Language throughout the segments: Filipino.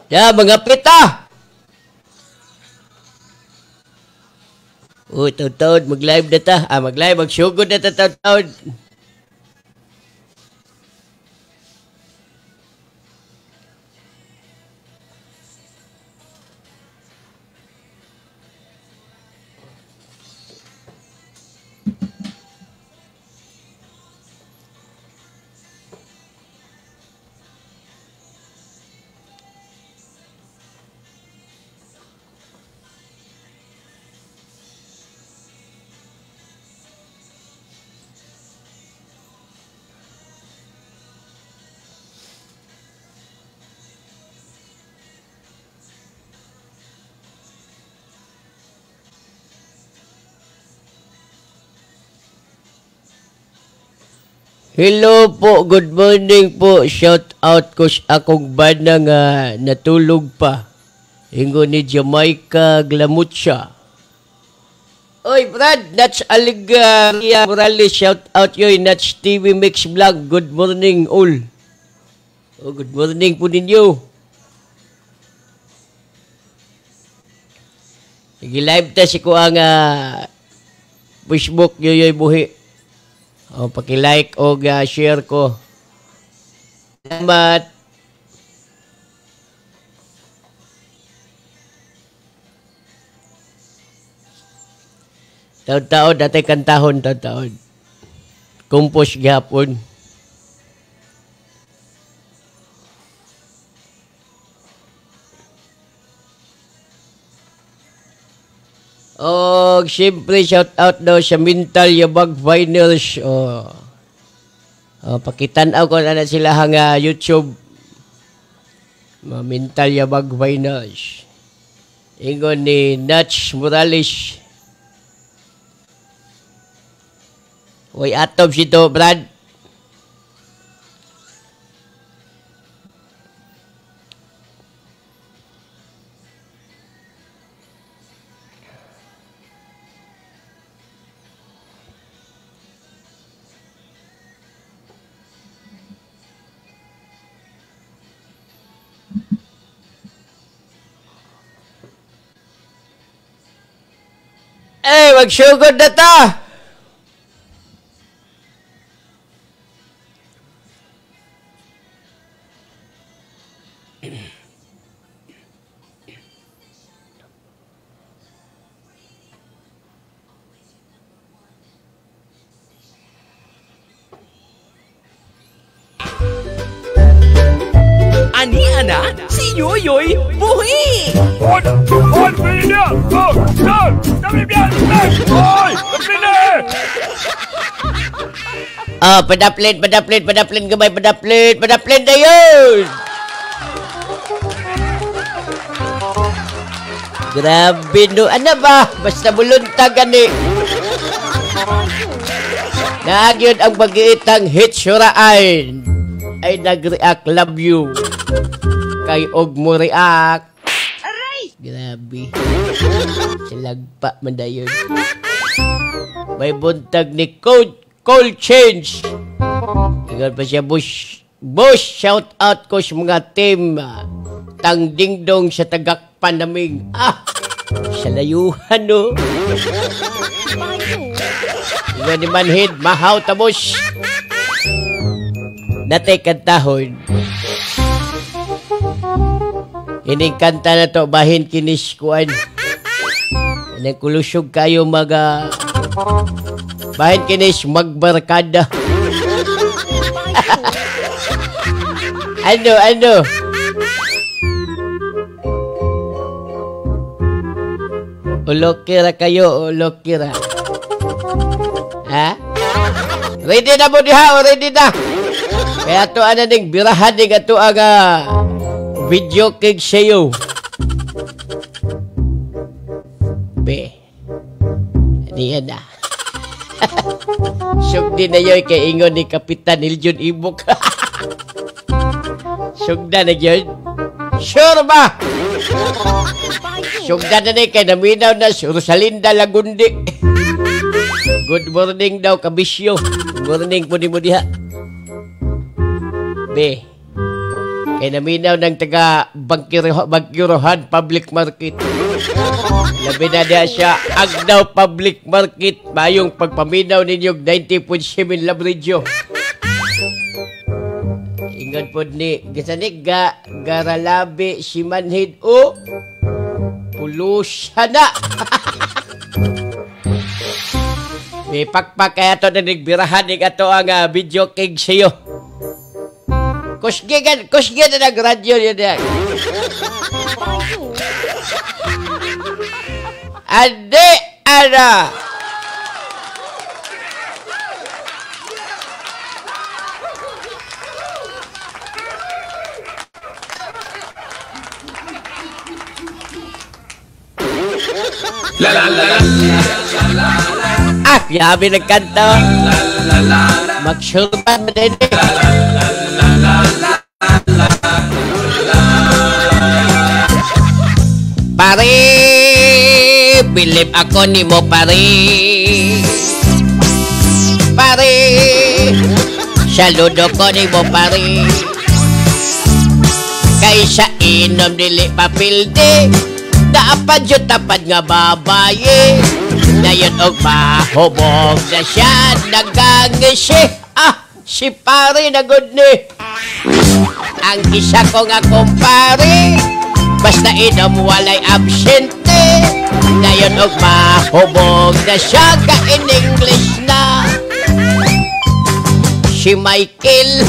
Ya, mga pita! Uy, taon-taon, mag-live na ta. Mag-live, mag-sugod na ta, taon-taon. Hello po, good morning po. Shout out ko sa akong banda nga natulog pa. Ingo ni Jamaica Glamucha. Oy, Brad, Nats Aligaria Morales, shout out yoy, Nats TV Mix Vlog. Good morning, all. Oh, good morning po ninyo. Nag-live ta si ko ang Facebook yoy buhi. O, paki-like o share ko. Salamat. Taon-taon, dati kantahon, taon-taon. Kumpos gihapon. Oh, siyempre shout out daw sa Mental Yabag Finals. Pakitanaw ko na sila hang YouTube. Mental Yabag Finals. Ingon ni Nats Morales. Uy, atop sito, Brad. Magsugod na ta! Ani ana si Yoyoy Buhi. Bine! Dami bien! Bine! Padaplen gamay, padaplen na yun! Grabe no, ano ba? Basta buluntag gani. Nagyon ang mag-iitang hitsuraan ay nag-react, love you. Kay og mo react. Grabe. Silagpa man dayon. May buntag ni Cold Change. Ingat pa siya, Bush, shout out ko sa mga team. Tang dingdong sa tagak panaming. Sa layuhan, no? Ingat ni Manhid, mahaw tabos. Natay kantahon. Ining kanta na to, bahin kinis kuan. Nagkulusog kayo bahin kinis magbarkada. Ano? Ulokira kayo, ulokira. Ha? Ready na mo diha, ready na. Kaya to ning birahan ning ato aga video kig sayo. Be. Diyan na. Sugdi na yoy kay ingon ni Kapitan Iljon Ibok. Sugda na yun. Sure ba? Sugda na kay naminaw na Rosalinda Lagundi. Good morning daw, kabisyo. Good morning po ni mo diha. Be. Kaya naminaw ng taga Bangkirohan Public Market. Labi na niya siya, Agnaw Public Market. Mayong pagpaminaw ninyong 90.7 Labridyo. Ingat po ni Gasanig Garalabi si Manhid o Pulusya na. May pakpak kaya ito na nagbirahan ni ito ang video king sa'yo. Kusgigan na nag-radyo yun yan. Ade, ana. La la la la la. Yabi nagkanta. Magsurban mo din. Pare, believe ako ni mo pare. Pare, saludo ko ni mo pare. Kaysa inom dili papilde. Dapat yun tapad nga babaye. Dayon og mahubog na siya nagangisi. Si pare na good ni. Ang isa ko nga kumpare, basta inom walay absente. Dayon og mahubog na siya ka in English na. Si Michael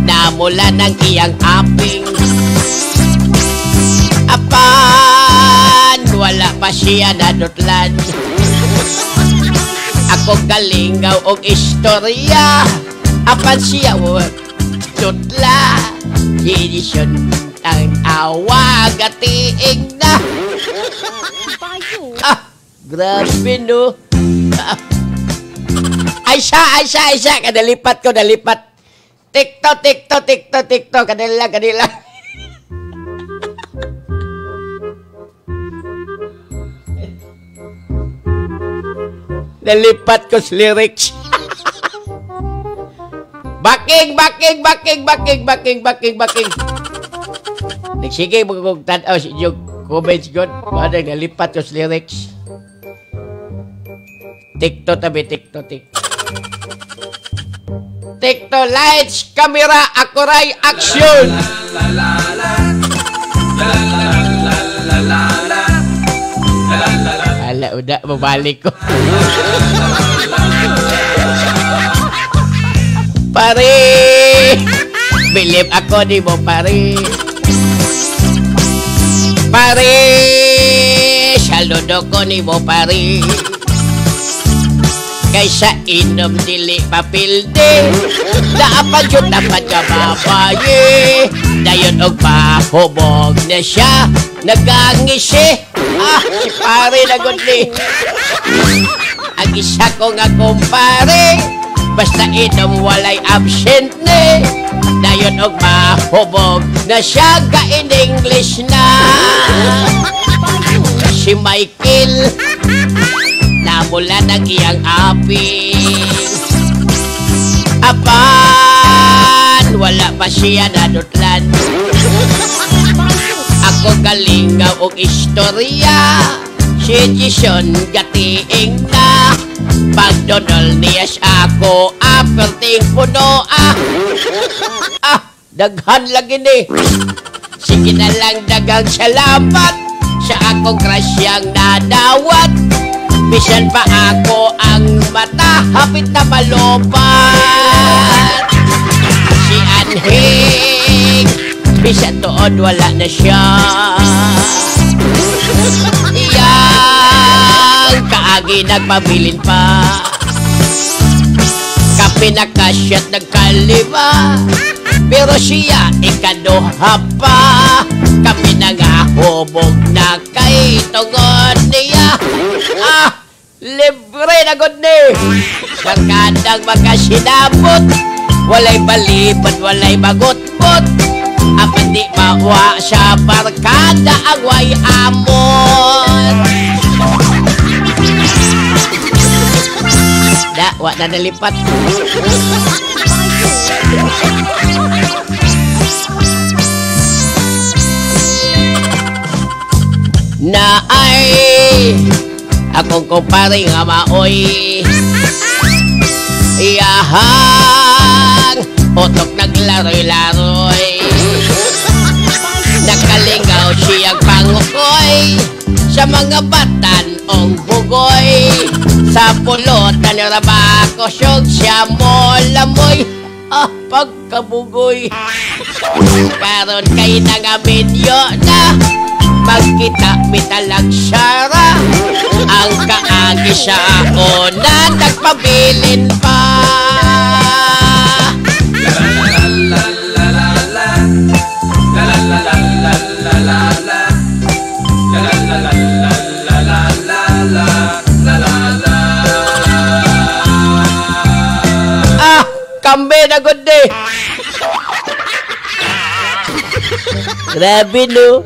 namula ng iyang aping. Apan, wala pa siya nadutlan. Ako galingaw og istorya. Apan siya tutla. Jinisyon ang awag at tiing na. Grabe no. Ay siya. Kadalipat ko. Tiktok. Kanila. Nalipat ko sa lyrics. Baking. Nagsige mo kong tanaw sa inyong comments ko. Ano, nalipat ko sa lyrics. Tiktok. Tiktok, lights, camera, akuray, action! Ala, udah, mabalik ko. Pare! Believe ako di mo, pare. Pare! Saludo ko ni mo, pare. Kaysa inom dili papilde. Dapat yun dapat ka babaye. Dayon og mahubog na siya nagangisi. Si pare na gudli. Ang isa ko nga kumpare, basta inom walay absent ne. Dayon og mahubog na siya ka in English na. Si Michael namula ng iyang api. Apan, wala pa siya nadutlan. Ako galingaw og istorya. Si Jason gatiing na. Pagdonol niya siya ako, aperting puno daghan lagi ni. Sige na lang dagang salamat sa akong krasyang nadawat. Bisan pa ako ang mata, hapit na malupat. Si Anhing, bisan tuod wala na siya. Iyang kaagi nagpabilin pa. Kape na kasyat nagkalima. Pero siya ikaduha pa. Kami nangahubog na kay tungod niya. Libre na gud ni. Pagkadang makasinabot, walay balibad, walay bagot-bot. Apan di mawa siya barkada ang way amon. Wa na nalipat. na ay akong kumpare nga maoy. Iyahang utok naglaroy-laroy, nakalingaw siyang pangukoy sa mga batan ong bugoy. Sa pulot na narabako siyog siya mo lamoy. Pagkabugoy karon kay nangamedyo na magkita mitalag syara. Ang kaagi siya ako na nagpabilin pa. Kambe na good day. Grabe no.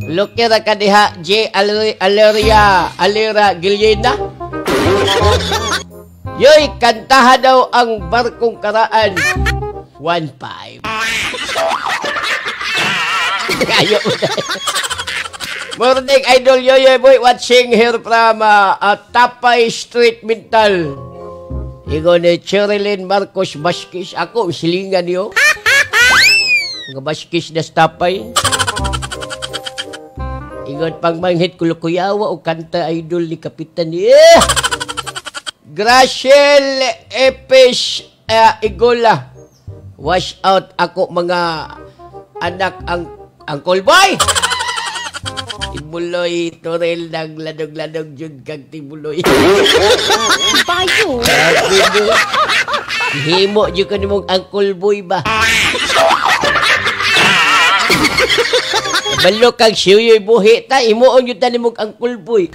Lukira ka diha J. Alera Gilyena. Yoy, kantaha daw ang barkong karaan. 1-5. Ayaw na. Morning, Idol Yoyoy Boy, watching here from Tapay Street, Mintal. Igo ni Cherilyn Marcos Baskis. Ako, silingan niyo. Mga Baskis na Tapay. Igon pang manghit kulukuyawa o kanta idol ni Kapitan. Graciel Epes Igola. Wash out ako mga anak ang Uncle Boy. Tibuloy, Torel, nagladog-ladog jud kag Tibuloy. Bayo. Himo jud ka nimong Uncle Boy ba? Balo kang siyoy buhi ta, imuon jud ta nimong Uncle Boy.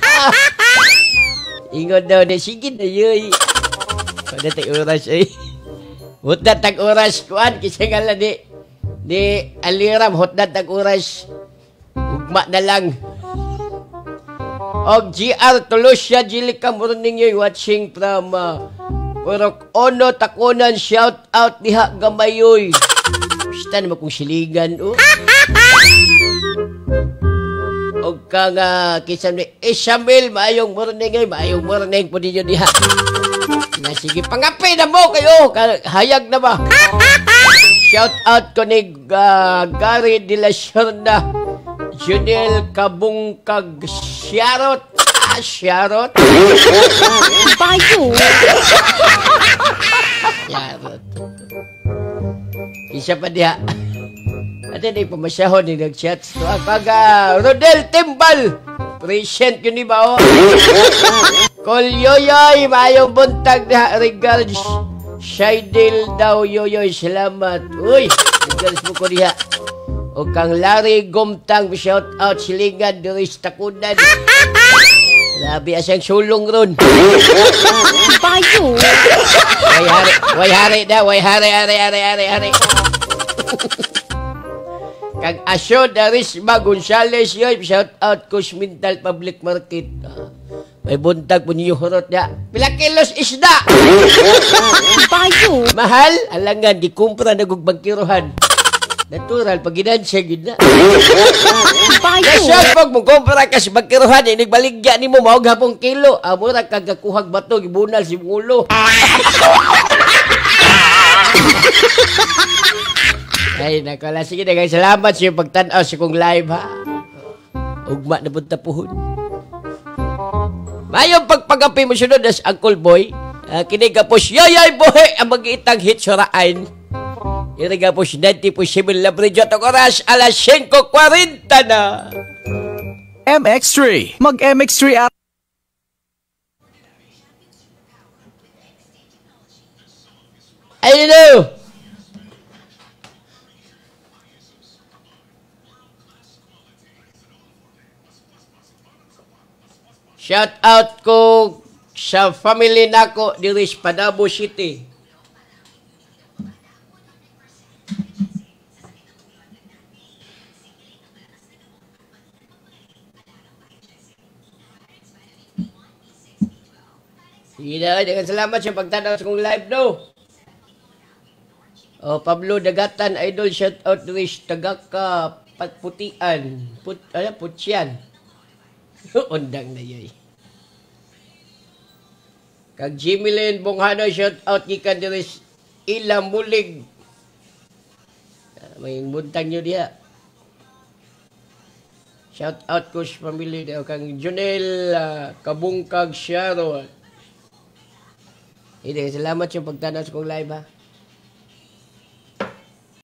Ingon daw na, sige na yoy. Kada tag oras ay. Hotda tag oras kuan kisa ngala di aliram hotda tag oras. Ugma na lang. Og GR Tolosya Jilika morning yoy watching from Purok Ono Takunan, shout out diha gamayoy. Basta naman kong siligan og kang kisam ni Isabel maayong morning ay maayong morning po ninyo diha. Na sige pangapi na mo kayo hayag na ba. Shout out ko ni Gary de la Serna, Junel Kabungkag Syarot. Syarot. Bayo. Syarot. Isa pa diha. Ate na pamasyahon ni nag-chat. So, Rodel Timbal. Present yun ni ba o? Call Yoyoy. Mayong buntag na regards. Shaidil daw Yoyoy. Salamat. Uy. Regards mo ko diha. O kang Larry Gomtang. Shout out silingan. Doris Takunan. Labi asyang sulong ron. Bayo. Way hari na. Way hari. Kag Asyo Darisma Gonzales yoy, shout out Kusmintal Public Market. May buntag po niyo hurot niya. Pila kilos isda? Bayo. Mahal? Alangan, di kumpra nagugbangkiruhan. Natural, paginansya yun na. Bayo. Kasyon pag mong kumpra ka sa bangkiruhan, nagbaligya ni mo, maog hapong kilo. Amura kagakuhag bato, gibunal si mulo. Ay, nakala. Sige, dagang salamat sa iyong pagtanaw sa kong live, ha? Ugma na punta puhon. Mayong pagpagapi mo sunod as Uncle Boy. Kinigapos, yoyoy buhi ang mag-iitang hit suraan. Irigapos, 90% labridyo at oras, alas 5:40 na. MX3. Mag-MX3 at... I know. Shout out ko sa family nako diri sa Panabo City. Sige na, dengan salamat sa pagtanaw sa kong live, no? O, Pablo Dagatan, idol, shout out diri sa Tagaka, patputian. Putsyan. Undang na yoy. Kag Jimmy Lynn Bonghano, shout out gikan diri Ilang Mulig. May buntag nyo diha. Shout out Kush family daw kang Junel Kabungkag Sharon. Ide, salamat sa pagtanaw sa kong live ha.